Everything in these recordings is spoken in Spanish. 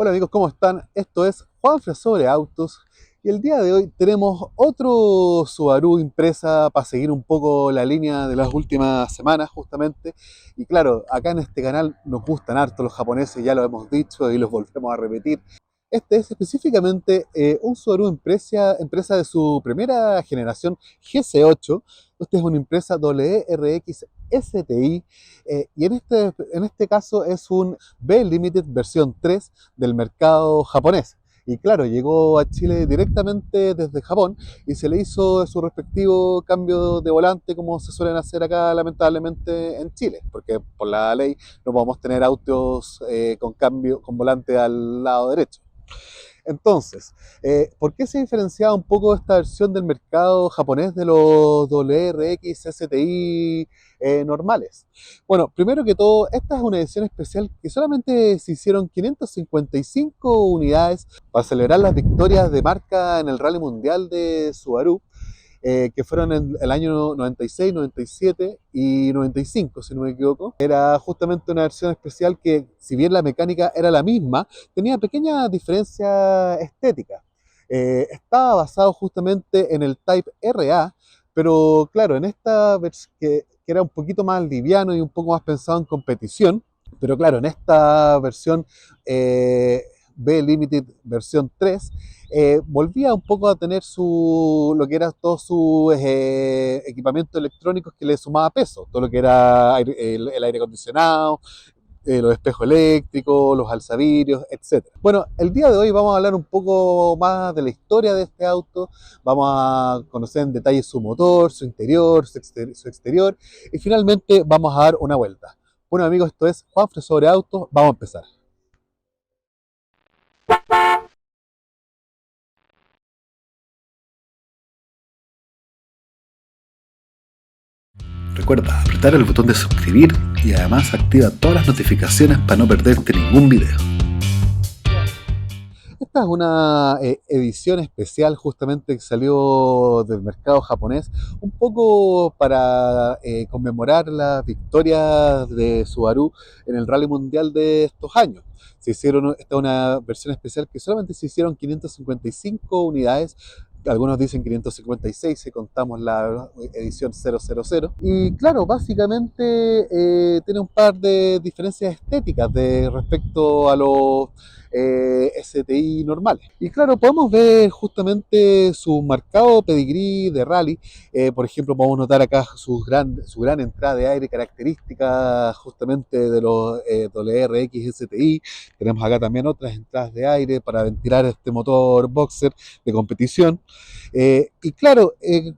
Hola amigos, ¿cómo están? Esto es Juanfre sobre Autos y el día de hoy tenemos otro Subaru Impreza para seguir un poco la línea de las últimas semanas justamente. Y claro, acá en este canal nos gustan harto los japoneses, ya lo hemos dicho y los volvemos a repetir. Este es específicamente un Subaru empresa de su primera generación GC8. Esta es una empresa WRX STI y en este caso es un B-Limited versión 3 del mercado japonés. Y claro, llegó a Chile directamente desde Japón y se le hizo su respectivo cambio de volante como se suelen hacer acá lamentablemente en Chile, porque por la ley no podemos tener autos con volante al lado derecho. Entonces, ¿por qué se diferenciaba un poco esta versión del mercado japonés de los WRX STI normales? Bueno, primero que todo, esta es una edición especial que solamente se hicieron 555 unidades para celebrar las victorias de marca en el Rally Mundial de Subaru, que fueron en el año 96, 97 y 95, si no me equivoco. Era justamente una versión especial que, si bien la mecánica era la misma, tenía pequeñas diferencias estéticas. Estaba basado justamente en el Type RA, pero claro, en esta versión que era un poquito más liviano y un poco más pensado en competición, pero claro, en esta versión B-Limited versión 3, volvía un poco a tener lo que era todos sus equipamientos electrónicos que le sumaba peso, todo lo que era el aire acondicionado, los espejos eléctricos, los alzavidrios, etcétera. Bueno, el día de hoy vamos a hablar un poco más de la historia de este auto, vamos a conocer en detalle su motor, su interior, su exterior y finalmente vamos a dar una vuelta. Bueno amigos, esto es Juanfre sobre Autos, vamos a empezar. Recuerda apretar el botón de suscribir y además activa todas las notificaciones para no perderte ningún video. Esta es una edición especial justamente que salió del mercado japonés, un poco para conmemorar las victorias de Subaru en el Rally Mundial de estos años. Esta es una versión especial que solamente se hicieron 555 unidades, algunos dicen 556 si contamos la edición 000. Y claro, básicamente tiene un par de diferencias estéticas respecto a los STI normales. Y claro, podemos ver justamente su marcado pedigrí de rally. Por ejemplo, podemos notar acá su gran entrada de aire característica justamente de los WRX STI. Tenemos acá también otras entradas de aire para ventilar este motor boxer de competición. Y claro,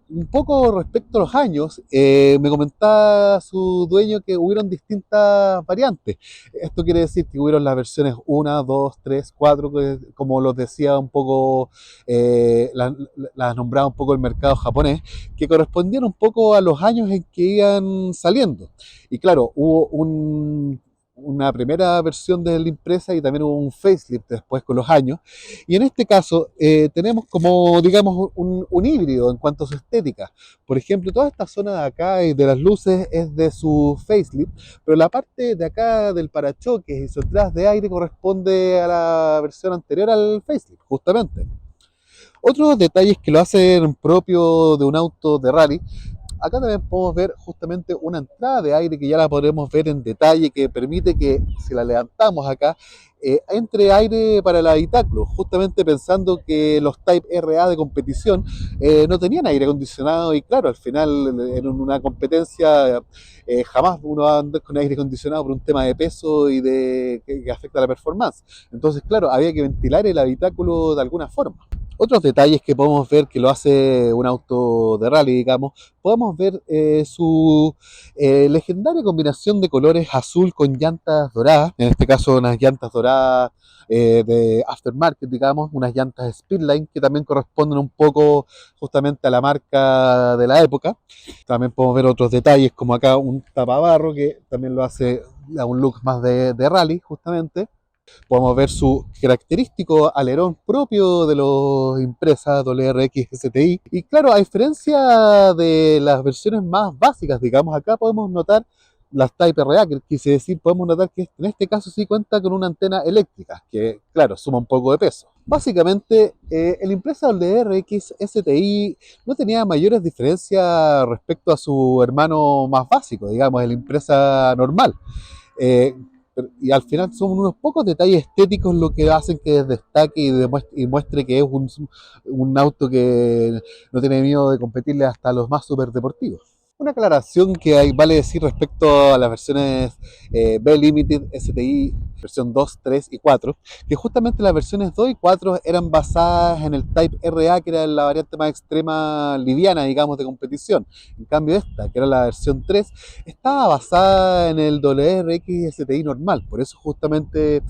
un poco respecto a los años, me comentaba su dueño que hubieron distintas variantes. Esto quiere decir que hubieron las versiones 1, 2, 3, 4, como los decía un poco, las nombraba un poco el mercado japonés, que correspondían un poco a los años en que iban saliendo. Y claro, hubo una primera versión de la empresa y también hubo un facelift después con los años. Y en este caso tenemos como, digamos, un híbrido en cuanto a su estética. Por ejemplo, toda esta zona de acá y de las luces es de su facelift, pero la parte de acá del parachoques y su entrada de aire corresponde a la versión anterior al facelift, justamente. Otros detalles que lo hacen propio de un auto de rally. Acá también podemos ver justamente una entrada de aire que ya la podremos ver en detalle, que permite que, si la levantamos acá, entre aire para el habitáculo, justamente pensando que los Type RA de competición no tenían aire acondicionado y claro, al final en una competencia jamás uno va a andar con aire acondicionado por un tema de peso y que afecta a la performance. Entonces, claro, había que ventilar el habitáculo de alguna forma. Otros detalles que podemos ver que lo hace un auto de rally, digamos, podemos ver su legendaria combinación de colores azul con llantas doradas, en este caso unas llantas doradas de aftermarket, digamos, unas llantas Speedline que también corresponden un poco justamente a la marca de la época. También podemos ver otros detalles como acá un tapabarro que también lo hace a un look más de rally justamente. Podemos ver su característico alerón propio de los Impreza WRX STI. Y claro, a diferencia de las versiones más básicas, digamos, acá podemos notar las Type RA, que quise decir, podemos notar que en este caso sí cuenta con una antena eléctrica, que claro, suma un poco de peso. Básicamente, el Impreza WRX STI no tenía mayores diferencias respecto a su hermano más básico, digamos, el Impreza normal. Eh, y al final son unos pocos detalles estéticos lo que hacen que destaque y muestre que es un auto que no tiene miedo de competirle hasta los más superdeportivos. Una aclaración que vale decir respecto a las versiones B-Limited STI, versión 2, 3 y 4, que justamente las versiones 2 y 4 eran basadas en el Type RA, que era la variante más extrema liviana, digamos, de competición. En cambio esta, que era la versión 3, estaba basada en el WRX STI normal, por eso justamente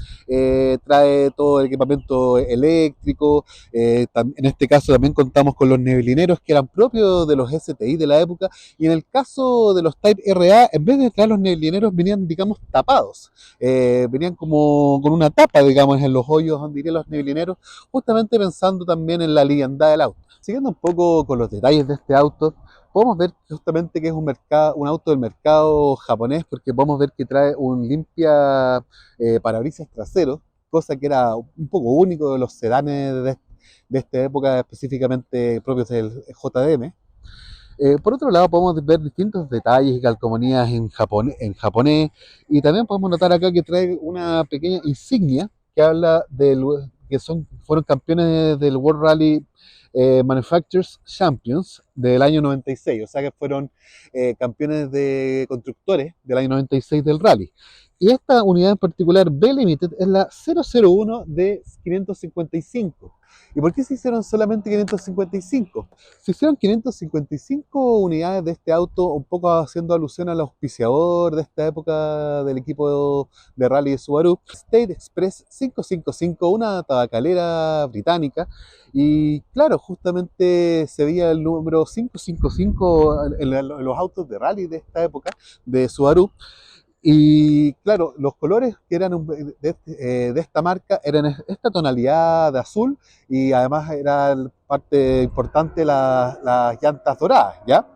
trae todo el equipamiento eléctrico. En este caso también contamos con los neblineros que eran propios de los STI de la época, y en el caso de los Type RA, en vez de traer los neblineros, venían, digamos, tapados. Venían como con una tapa, digamos, en los hoyos donde irían los neblineros, justamente pensando también en la liviandad del auto. Siguiendo un poco con los detalles de este auto, podemos ver justamente que es un auto del mercado japonés, porque podemos ver que trae un limpia parabrisas trasero, cosa que era un poco único de los sedanes de esta época, específicamente propios del JDM. Por otro lado, podemos ver distintos detalles y calcomanías en japonés, y también podemos notar acá que trae una pequeña insignia que habla que fueron campeones del World Rally Manufacturers Champions del año 96, o sea que fueron campeones de constructores del año 96 del rally. Y esta unidad en particular, B-Limited, es la 001 de 555. ¿Y por qué se hicieron solamente 555? Se hicieron 555 unidades de este auto, un poco haciendo alusión al auspiciador de esta época del equipo de rally de Subaru, State Express 555, una tabacalera británica. Y claro, justamente se veía el número 555 en los autos de rally de esta época de Subaru. Y claro, los colores que eran de esta marca eran esta tonalidad de azul, y además era parte importante las llantas doradas, ¿ya?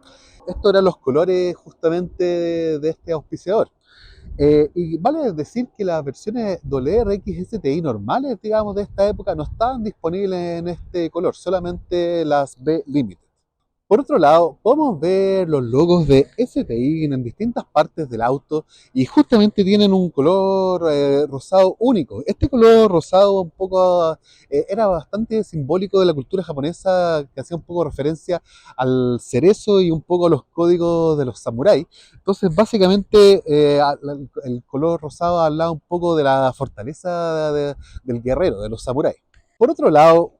Estos eran los colores justamente de este auspiciador. Y vale decir que las versiones WRX STI normales, digamos, de esta época no estaban disponibles en este color, solamente las B Limited. Por otro lado, podemos ver los logos de STI en distintas partes del auto, y justamente tienen un color rosado único. Este color rosado un poco era bastante simbólico de la cultura japonesa, que hacía un poco referencia al cerezo y un poco a los códigos de los samuráis. Entonces, básicamente, el color rosado hablaba un poco de la fortaleza del guerrero, de los samuráis. Por otro lado,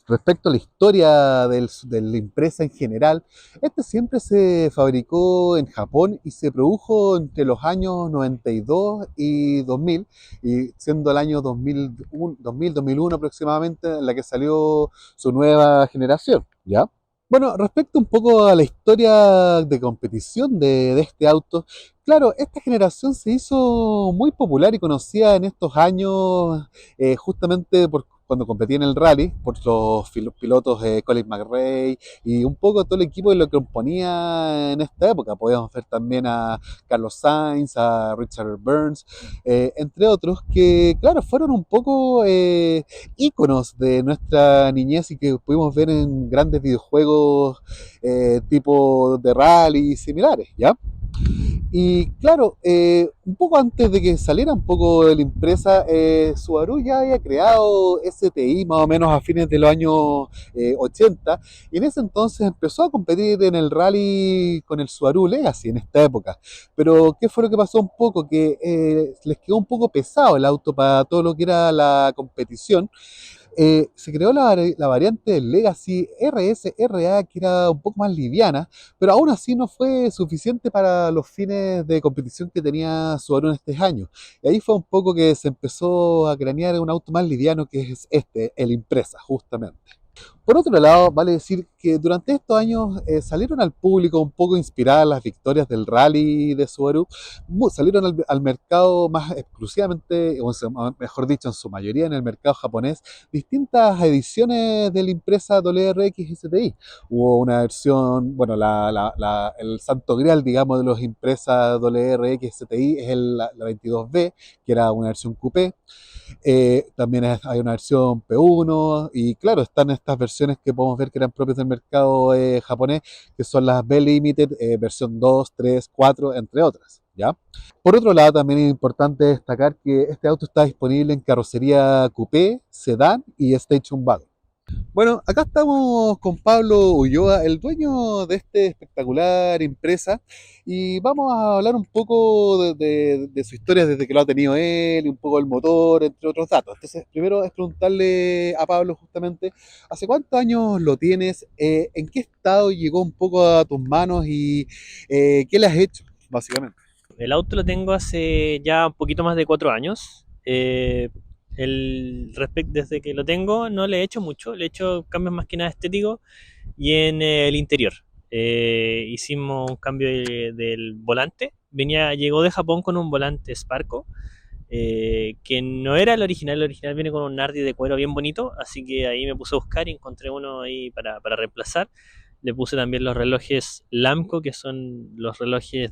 respecto a la historia de la empresa en general, este siempre se fabricó en Japón y se produjo entre los años 92 y 2000, y siendo el año 2001 aproximadamente en la que salió su nueva generación, ¿ya? Bueno, respecto un poco a la historia de competición de este auto, claro, esta generación se hizo muy popular y conocida en estos años, justamente cuando competía en el rally, por los pilotos Colin McRae y un poco todo el equipo de lo que componía en esta época. Podíamos ver también a Carlos Sainz, a Richard Burns, entre otros, que claro, fueron un poco íconos de nuestra niñez y que pudimos ver en grandes videojuegos tipo de rally y similares, ¿ya? Y claro, un poco antes de que saliera un poco de la empresa, Subaru ya había creado STI más o menos a fines de los años 80, y en ese entonces empezó a competir en el rally con el Subaru Legacy en esta época. Pero ¿qué fue lo que pasó un poco? Que les quedó un poco pesado el auto para todo lo que era la competición. Se creó la variante del Legacy RS-RA, que era un poco más liviana, pero aún así no fue suficiente para los fines de competición que tenía Subaru en este año. Y ahí fue un poco que se empezó a cranear un auto más liviano, que es este, el Impreza, justamente. Por otro lado, vale decir que durante estos años salieron al público un poco inspiradas las victorias del rally de Subaru, salieron al mercado más exclusivamente, mejor dicho, en su mayoría en el mercado japonés, distintas ediciones de la impresa WRX STI. Hubo una versión, bueno, el santo grial, digamos, de los impresas WRX STI es la 22B, que era una versión coupé. También hay una versión P1 y claro, están estas versiones que podemos ver que eran propias del mercado japonés, que son las B-Limited, versión 2, 3, 4, entre otras. ¿Ya? Por otro lado, también es importante destacar que este auto está disponible en carrocería coupé, sedán y station wagon. Bueno, acá estamos con Pablo Ulloa, el dueño de este espectacular empresa, y vamos a hablar un poco de su historia desde que lo ha tenido él, y un poco el motor, entre otros datos. Entonces, primero es preguntarle a Pablo justamente, ¿hace cuántos años lo tienes? ¿En qué estado llegó un poco a tus manos y qué le has hecho, básicamente? El auto lo tengo hace ya un poquito más de 4 años. Desde que lo tengo no le he hecho mucho, le he hecho cambios más que nada estéticos y en el interior. Hicimos un cambio del volante. Llegó de Japón con un volante Sparco, que no era el original viene con un Nardi de cuero bien bonito, así que ahí me puse a buscar y encontré uno ahí para reemplazar. Le puse también los relojes Lamco, que son los relojes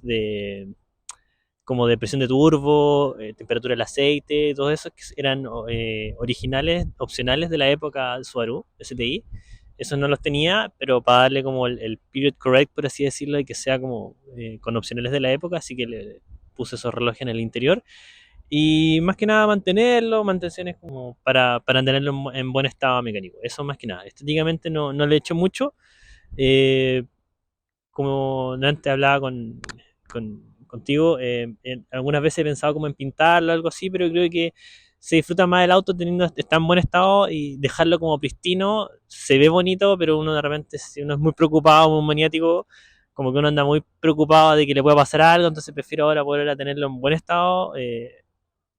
como de presión de turbo, temperatura del aceite, todos esos que eran originales, opcionales de la época Subaru STI. Esos no los tenía, pero para darle como el period correct, por así decirlo, y que sea como con opcionales de la época, así que le puse esos relojes en el interior. Y más que nada mantenciones como para mantenerlo en buen estado mecánico. Eso más que nada. Estéticamente no le he hecho mucho. Eh, Como antes hablaba contigo, algunas veces he pensado como en pintarlo o algo así, pero creo que se disfruta más el auto teniendo está en buen estado y dejarlo como pristino, se ve bonito, pero uno de repente, si uno es muy preocupado, muy maniático, como que uno anda muy preocupado de que le pueda pasar algo, entonces prefiero ahora poder tenerlo en buen estado.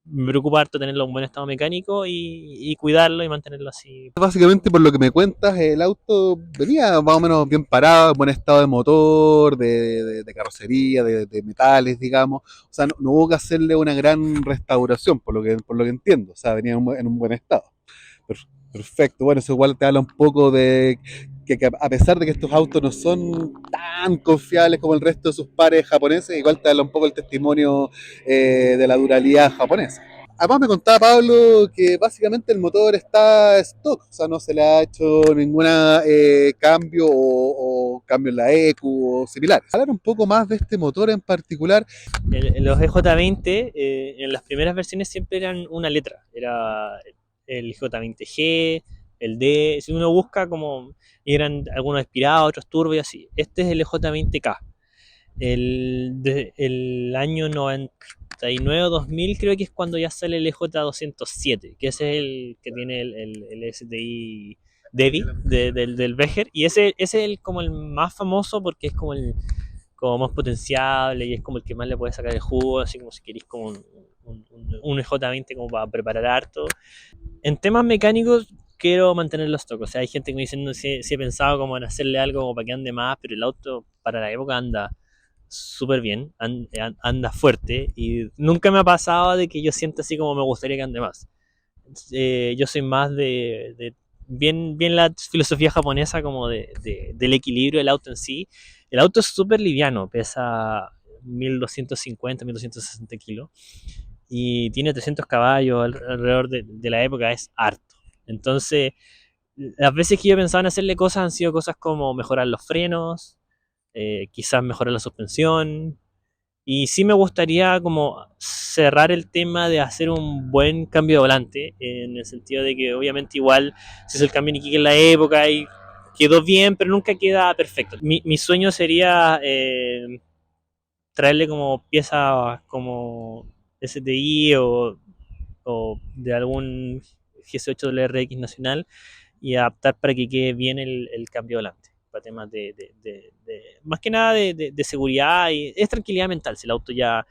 Me preocupa harto tenerlo en buen estado mecánico y cuidarlo y mantenerlo así. Básicamente, por lo que me cuentas, el auto venía más o menos bien parado, en buen estado de motor, de carrocería, de metales, digamos. O sea, no hubo que hacerle una gran restauración, por lo que entiendo. O sea, venía en un buen estado. Perfecto. Bueno, eso igual te habla un poco de que a pesar de que estos autos no son tan confiables como el resto de sus pares japoneses, igual te habla un poco el testimonio de la durabilidad japonesa. Además me contaba Pablo que básicamente el motor está stock, o sea, no se le ha hecho ningún cambio o cambio en la ECU o similares. Hablar un poco más de este motor en particular. Los EJ20 en las primeras versiones siempre eran una letra. Era el J20G, el D. Si uno busca como eran algunos aspirados, otros turbo y así. Este es el EJ20K. El año 99 o 2000 creo que es cuando ya sale el EJ207, que ese es el que tiene el STI Devi del Becher. Y ese es como el más famoso porque es como más potenciable y es como el que más le puede sacar el jugo, así como si queréis como un J20 como para preparar harto. En temas mecánicos quiero mantener los stock, o sea, hay gente que me dice, no, si he pensado como en hacerle algo como para que ande más, pero el auto para la época anda súper bien, anda fuerte y nunca me ha pasado de que yo sienta así como me gustaría que ande más. Yo soy más bien la filosofía japonesa como del equilibrio del auto en sí. El auto es súper liviano, pesa 1250, 1260 kilos y tiene 300 caballos alrededor de la época, es harto. Entonces, las veces que yo pensaba en hacerle cosas han sido cosas como mejorar los frenos, quizás mejorar la suspensión, y sí me gustaría como cerrar el tema de hacer un buen cambio de volante, en el sentido de que obviamente igual se hizo el cambio en Iquique en la época y quedó bien, pero nunca queda perfecto. Mi sueño sería traerle como piezas como STI o de algún G8WRX nacional y adaptar para que quede bien el cambio de volante. Para temas más que nada de seguridad y es tranquilidad mental. Si el auto ya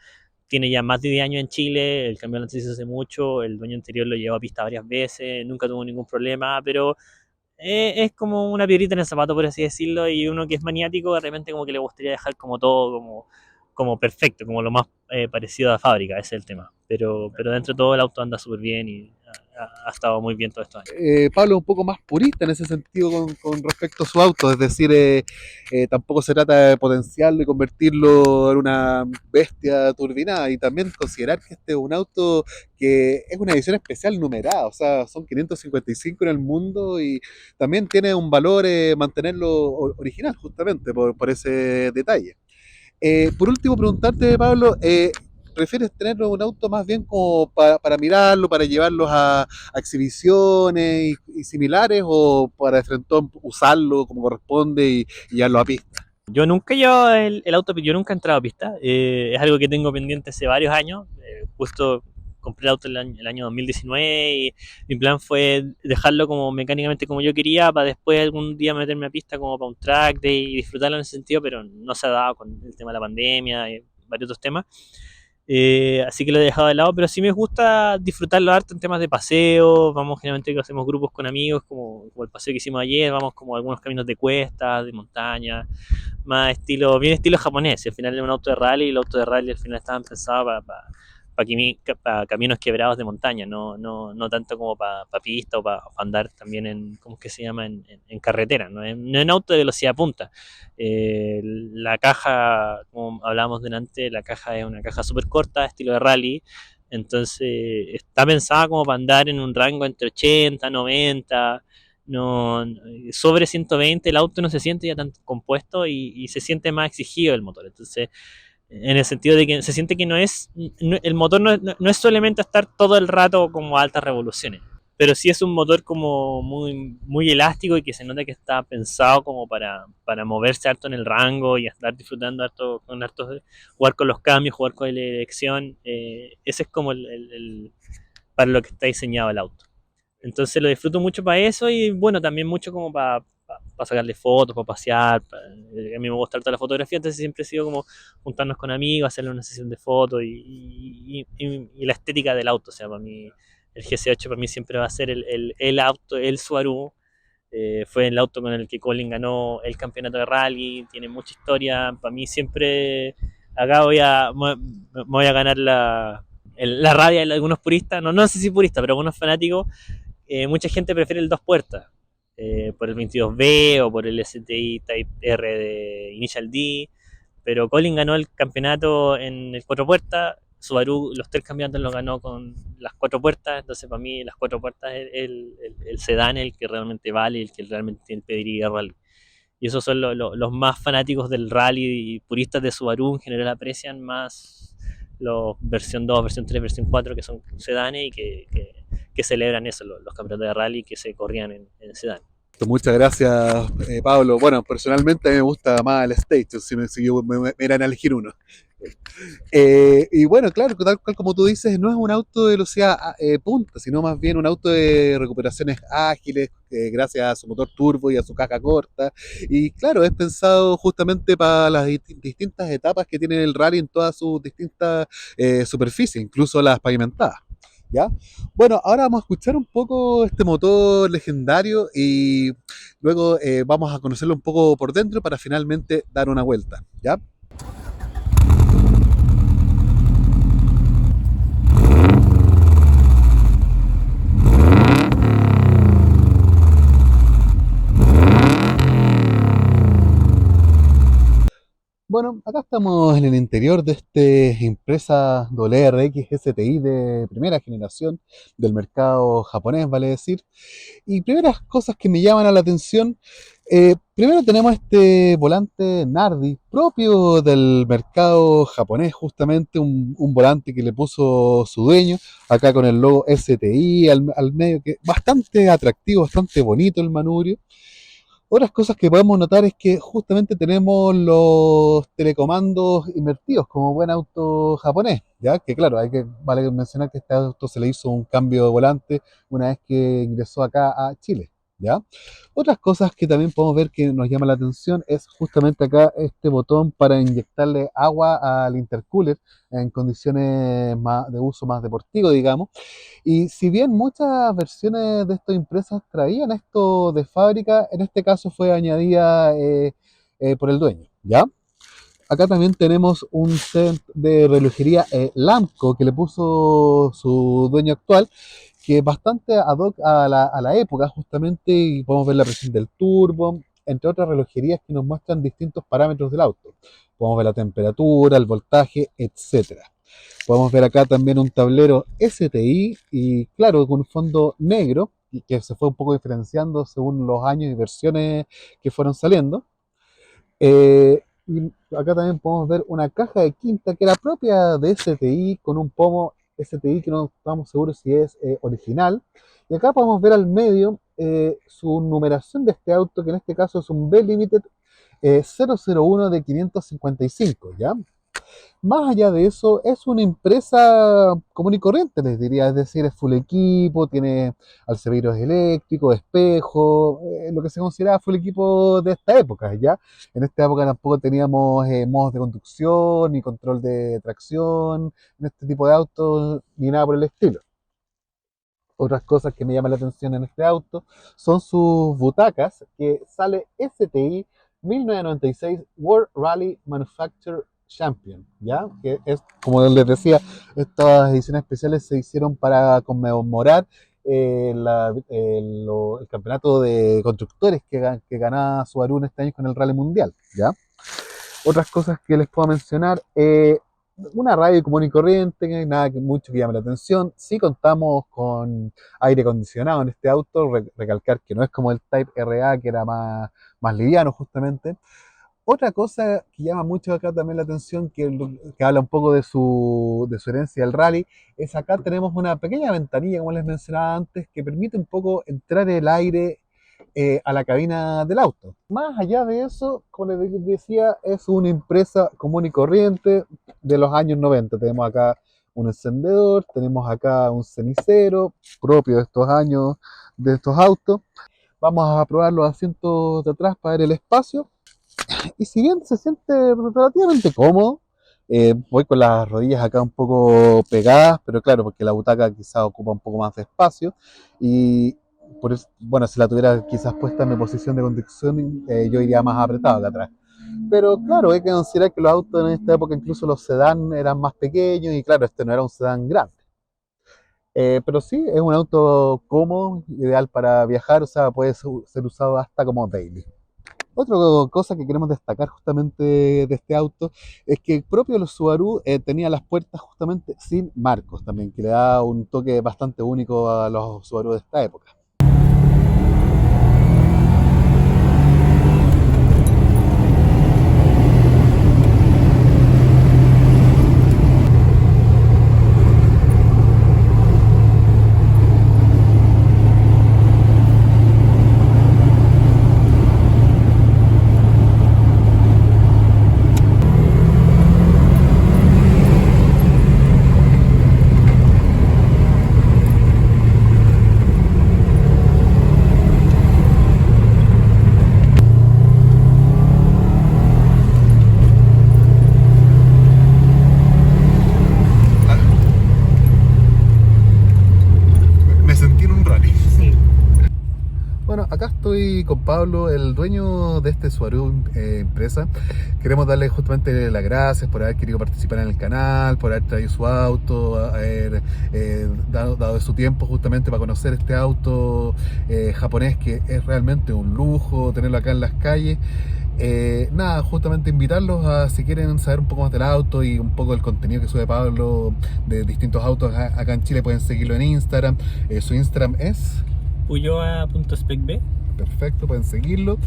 tiene ya más de 10 años en Chile, el cambio de volante se hizo hace mucho, el dueño anterior lo llevó a pista varias veces, nunca tuvo ningún problema, pero es como una piedrita en el zapato, por así decirlo, y uno que es maniático de repente como que le gustaría dejar como todo como perfecto, como lo más parecido a fábrica, ese es el tema. Pero dentro de todo el auto anda súper bien y ha estado muy bien todos estos años. Pablo es un poco más purista en ese sentido con respecto a su auto, es decir, tampoco se trata de potenciarlo y convertirlo en una bestia turbinada, y también considerar que este es un auto que es una edición especial numerada, o sea, son 555 en el mundo, y también tiene un valor mantenerlo original justamente por ese detalle. Por último, preguntarte, Pablo, ¿prefieres tener un auto más bien como para mirarlo, para llevarlos a exhibiciones y similares, o para de frente usarlo como corresponde y llevarlo a pista? Yo nunca llevo el auto, yo nunca he entrado a pista. Es algo que tengo pendiente hace varios años. Justo compré el auto el año 2019 y mi plan fue dejarlo como mecánicamente como yo quería para después algún día meterme a pista como para un track day y disfrutarlo en ese sentido, pero no se ha dado con el tema de la pandemia y varios otros temas. Así que lo he dejado de lado, pero sí me gusta disfrutarlo harto en temas de paseo. Vamos, generalmente que hacemos grupos con amigos, como el paseo que hicimos ayer, vamos como a algunos caminos de cuesta, de montaña, más estilo, bien estilo japonés. Al final es un auto de rally y el auto de rally al final estaban pensados para caminos quebrados de montaña, no tanto como para pista o para andar también en, ¿cómo es que se llama? En carretera, no en auto de velocidad punta. La caja, como hablábamos delante, la caja es una caja súper corta, estilo de rally, entonces está pensada como para andar en un rango entre 80, 90, no, sobre 120 el auto no se siente ya tan compuesto y se siente más exigido el motor. Entonces, en el sentido de que se siente que el motor no es solamente estar todo el rato como a altas revoluciones, pero sí es un motor como muy elástico y que se nota que está pensado como para moverse harto en el rango y estar disfrutando harto, jugar con los cambios, jugar con la dirección. Ese es como para lo que está diseñado el auto. Entonces lo disfruto mucho para eso y bueno, también mucho como para sacarle fotos, para pasear. A mí me gusta harto la fotografía, entonces siempre he sido como juntarnos con amigos, hacerle una sesión de fotos y la estética del auto. O sea, para mí el GC8 para mí siempre va a ser el auto, el Subaru. Fue el auto con el que Colin ganó el campeonato de rally, tiene mucha historia. Para mí siempre acá me voy a ganar la rabia de algunos puristas, no sé si puristas, pero algunos fanáticos. Mucha gente prefiere el dos puertas, por el 22B o por el STI Type R de Initial D, pero Colin ganó el campeonato en el cuatro puertas, Subaru los tres campeonatos los ganó con las cuatro puertas, entonces para mí las cuatro puertas es el sedán, el que realmente vale, el que realmente tiene el pedigrí de rally. Y esos son los más fanáticos del rally y puristas de Subaru en general aprecian más los versión 2, versión 3, versión 4 que son sedanes y que celebran eso, los campeonatos de rally que se corrían en sedán. Muchas gracias, Pablo. Bueno, personalmente a mí me gusta más el Stage, si yo me eran a elegir uno. Y bueno, claro, tal cual como tú dices, no es un auto de velocidad punta, sino más bien un auto de recuperaciones ágiles, gracias a su motor turbo y a su caja corta. Y claro, es pensado justamente para las distintas etapas que tiene el rally en todas sus distintas superficies, incluso las pavimentadas. ¿Ya? Bueno, ahora vamos a escuchar un poco este motor legendario y luego vamos a conocerlo un poco por dentro para finalmente dar una vuelta. ¿Ya? Bueno, acá estamos en el interior de esta empresa WRX STI de primera generación del mercado japonés, vale decir. Y primeras cosas que me llaman a la atención, primero tenemos este volante Nardi, propio del mercado japonés, justamente un volante que le puso su dueño, acá con el logo STI al medio, que bastante atractivo, bastante bonito el manubrio. Otras cosas que podemos notar es que justamente tenemos los telecomandos invertidos como buen auto japonés, ya que claro, vale mencionar que este auto se le hizo un cambio de volante una vez que ingresó acá a Chile. ¿ya? Otras cosas que también podemos ver que nos llama la atención es justamente acá este botón para inyectarle agua al intercooler en condiciones de uso más deportivo, digamos. Y si bien muchas versiones de estas impresas traían esto de fábrica, en este caso fue añadida por el dueño, ¿ya? Acá también tenemos un set de relojería Lamco que le puso su dueño actual, que es bastante ad hoc a la época justamente, y podemos ver la presión del turbo, entre otras relojerías que nos muestran distintos parámetros del auto. Podemos ver la temperatura, el voltaje, etcétera. Podemos ver acá también un tablero STI y claro, con un fondo negro, y que se fue un poco diferenciando según los años y versiones que fueron saliendo. Y acá también podemos ver una caja de quinta que era propia de STI con un pomo STI que no estamos seguros si es original. Y acá podemos ver al medio su numeración de este auto, que en este caso es un B Limited 001 de 555, ¿ya? Más allá de eso, es una empresa común y corriente, les diría, es decir, es full equipo, tiene alceberos eléctricos, espejos, lo que se considera full equipo de esta época, ¿ya? En esta época tampoco teníamos modos de conducción, ni control de tracción, en este tipo de autos, ni nada por el estilo. Otras cosas que me llaman la atención en este auto son sus butacas, que sale STI 1996 World Rally Manufacturer Champion, ¿ya? Que es, como les decía, estas ediciones especiales se hicieron para conmemorar el campeonato de constructores que ganaba Subaru en este año con el Rally Mundial, ¿ya? Otras cosas que les puedo mencionar, una radio común y corriente, nada que mucho que llame la atención. Sí contamos con aire acondicionado en este auto, recalcar que no es como el Type RA, que era más liviano justamente. Otra cosa que llama mucho acá también la atención, que habla un poco de su herencia del rally, es acá tenemos una pequeña ventanilla, como les mencionaba antes, que permite un poco entrar el aire a la cabina del auto. Más allá de eso, como les decía, es una empresa común y corriente de los años 90. Tenemos acá un encendedor, tenemos acá un cenicero propio de estos años, de estos autos. Vamos a probar los asientos de atrás para ver el espacio. Y si bien se siente relativamente cómodo, voy con las rodillas acá un poco pegadas, pero claro, porque la butaca quizás ocupa un poco más de espacio. Y por eso, bueno, si la tuviera quizás puesta en mi posición de conducción, yo iría más apretado acá atrás. Pero claro, hay que considerar que los autos en esta época, incluso los sedán, eran más pequeños y claro, este no era un sedán grande. Pero sí, es un auto cómodo, ideal para viajar, o sea, puede ser usado hasta como daily. Otra cosa que queremos destacar justamente de este auto es que el propio los Subaru tenía las puertas justamente sin marcos también, que le da un toque bastante único a los Subaru de esta época. Me sentí en un rally. Sí. Bueno, acá estoy con Pablo, el dueño de este Subaru empresa. Queremos darle justamente las gracias por haber querido participar en el canal, por haber traído su auto, haber dado su tiempo justamente para conocer este auto japonés, que es realmente un lujo tenerlo acá en las calles. Nada, justamente invitarlos a, si quieren saber un poco más del auto y un poco del contenido que sube Pablo de distintos autos acá en Chile, pueden seguirlo en Instagram. Su Instagram es... Ulloa.specb. Perfecto, pueden seguirlo.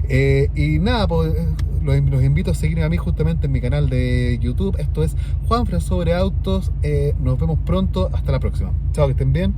Y nada, pues, los invito a seguirme a mí justamente en mi canal de YouTube. Esto es Juanfran sobre Autos. Nos vemos pronto. Hasta la próxima. Chao, que estén bien.